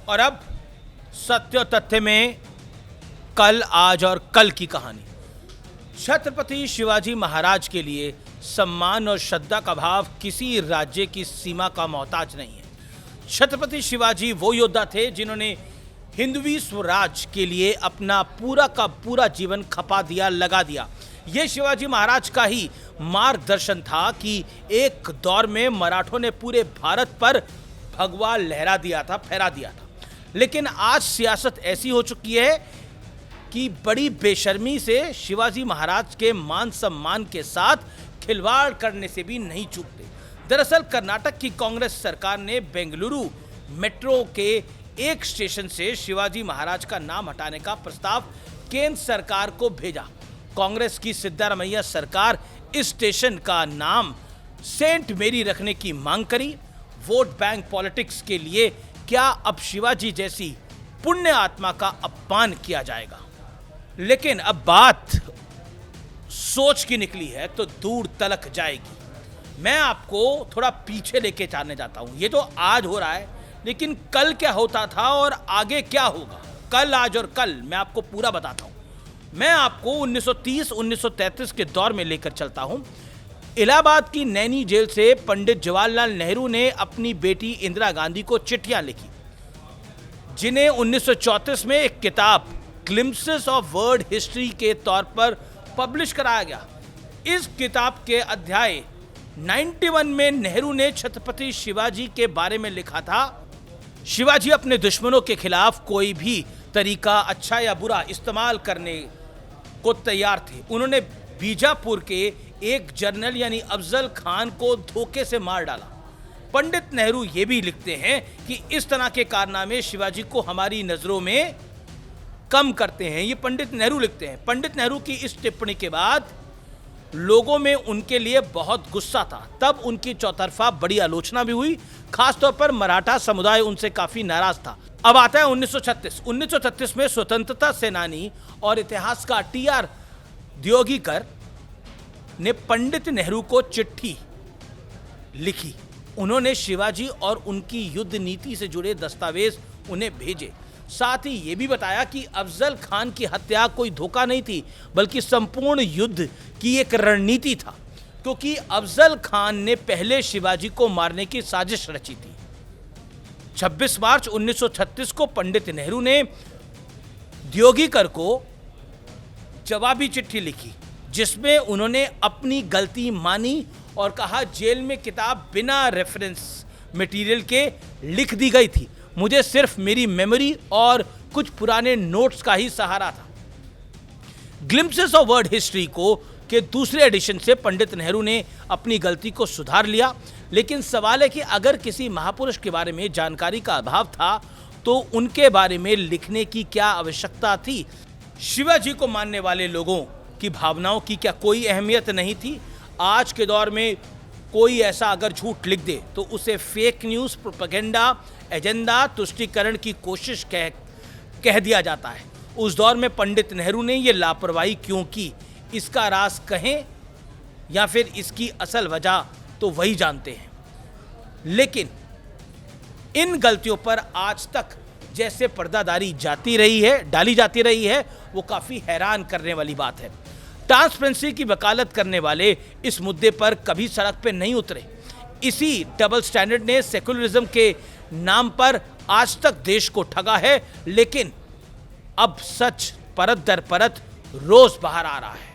और अब सत्य और तथ्य में कल, आज और कल की कहानी। छत्रपति शिवाजी महाराज के लिए सम्मान और श्रद्धा का भाव किसी राज्य की सीमा का मोहताज नहीं है। छत्रपति शिवाजी वो योद्धा थे जिन्होंने हिंदवी स्वराज के लिए अपना पूरा का पूरा जीवन खपा दिया, लगा दिया। ये शिवाजी महाराज का ही मार्गदर्शन था कि एक दौर में मराठों ने पूरे भारत पर भगवा लहरा दिया था, फहरा दिया था। लेकिन आज सियासत ऐसी हो चुकी है कि बड़ी बेशर्मी से शिवाजी महाराज के मान सम्मान के साथ खिलवाड़ करने से भी नहीं चूकते। दरअसल कर्नाटक की कांग्रेस सरकार ने बेंगलुरु मेट्रो के एक स्टेशन से शिवाजी महाराज का नाम हटाने का प्रस्ताव केंद्र सरकार को भेजा। कांग्रेस की सिद्धारमैया सरकार इस स्टेशन का नाम सेंट मेरी रखने की मांग करी। वोट बैंक पॉलिटिक्स के लिए क्या अब शिवाजी जैसी पुण्य आत्मा का अपमान किया जाएगा? लेकिन अब बात सोच की निकली है तो दूर तलक जाएगी। मैं आपको थोड़ा पीछे लेके जाने जाता हूं। ये तो आज हो रहा है, लेकिन कल क्या होता था और आगे क्या होगा, कल, आज और कल मैं आपको पूरा बताता हूं। मैं आपको 1930-1933 के दौर में लेकर चलता हूं। इलाहाबाद की नैनी जेल से पंडित जवाहरलाल नेहरू ने अपनी बेटी इंदिरा गांधी को चिट्ठियां लिखी, जिन्हें 1934 में एक किताब ग्लिम्पसेस ऑफ वर्ल्ड हिस्ट्री के तौर पर पब्लिश कराया गया। इस किताब के अध्याय 91 में नेहरू ने छत्रपति शिवाजी के बारे में लिखा था। शिवाजी अपने दुश्मनों के खिलाफ कोई भी तरीका, अच्छा या बुरा, इस्तेमाल करने को तैयार थे। उन्होंने बीजापुर के एक जनरल यानी अफजल खान को धोखे से मार डाला। पंडित नेहरू ये भी लिखते हैं कि इस तरह के कारनामे शिवाजी को हमारी नजरों में कम करते हैं। ये पंडित नेहरू लिखते हैं। पंडित नेहरू की इस टिप्पणी के बाद लोगों में उनके लिए बहुत गुस्सा था। तब उनकी चौतरफा बड़ी आलोचना भी हुई। खासतौर पर मराठा समुदाय उनसे काफी नाराज था। अब आता है 1936 में स्वतंत्रता सेनानी और इतिहासकार टी.आर. द्योगीकर ने पंडित नेहरू को चिट्ठी लिखी। उन्होंने शिवाजी और उनकी युद्ध नीति से जुड़े दस्तावेज उन्हें भेजे। साथ ही ये भी बताया कि अफजल खान की हत्या कोई धोखा नहीं थी, बल्कि संपूर्ण युद्ध की एक रणनीति था, क्योंकि अफजल खान ने पहले शिवाजी को मारने की साजिश रची थी। 26 मार्च 1936 को पंडित नेहरू ने द्योगीकर को जवाबी चिट्ठी लिखी, जिसमें उन्होंने अपनी गलती मानी और कहा जेल में किताब बिना रेफरेंस मटेरियल के लिख दी गई थी। मुझे सिर्फ मेरी मेमोरी और कुछ पुराने नोट्स का ही सहारा था। ग्लिम्पसेस ऑफ वर्ल्ड हिस्ट्री को के दूसरे एडिशन से पंडित नेहरू ने अपनी गलती को सुधार लिया। लेकिन सवाल है कि अगर किसी महापुरुष के बारे में जानकारी का अभाव था तो उनके बारे में लिखने की क्या आवश्यकता थी? शिवाजी को मानने वाले लोगों की भावनाओं की क्या कोई अहमियत नहीं थी? आज के दौर में कोई ऐसा अगर झूठ लिख दे तो उसे फेक न्यूज़, प्रोपेगेंडा, एजेंडा, तुष्टीकरण की कोशिश कह दिया जाता है। उस दौर में पंडित नेहरू ने ये लापरवाही क्यों की, इसका राज कहें या फिर इसकी असल वजह तो वही जानते हैं। लेकिन इन गलतियों पर आज तक जैसे पर्दादारी डाली जाती रही है, वो काफ़ी हैरान करने वाली बात है। ट्रांसपेरेंसी की वकालत करने वाले इस मुद्दे पर कभी सड़क पे नहीं उतरे। इसी डबल स्टैंडर्ड ने सेकुलरिज्म के नाम पर आज तक देश को ठगा है। लेकिन अब सच परत दर परत रोज बाहर आ रहा है।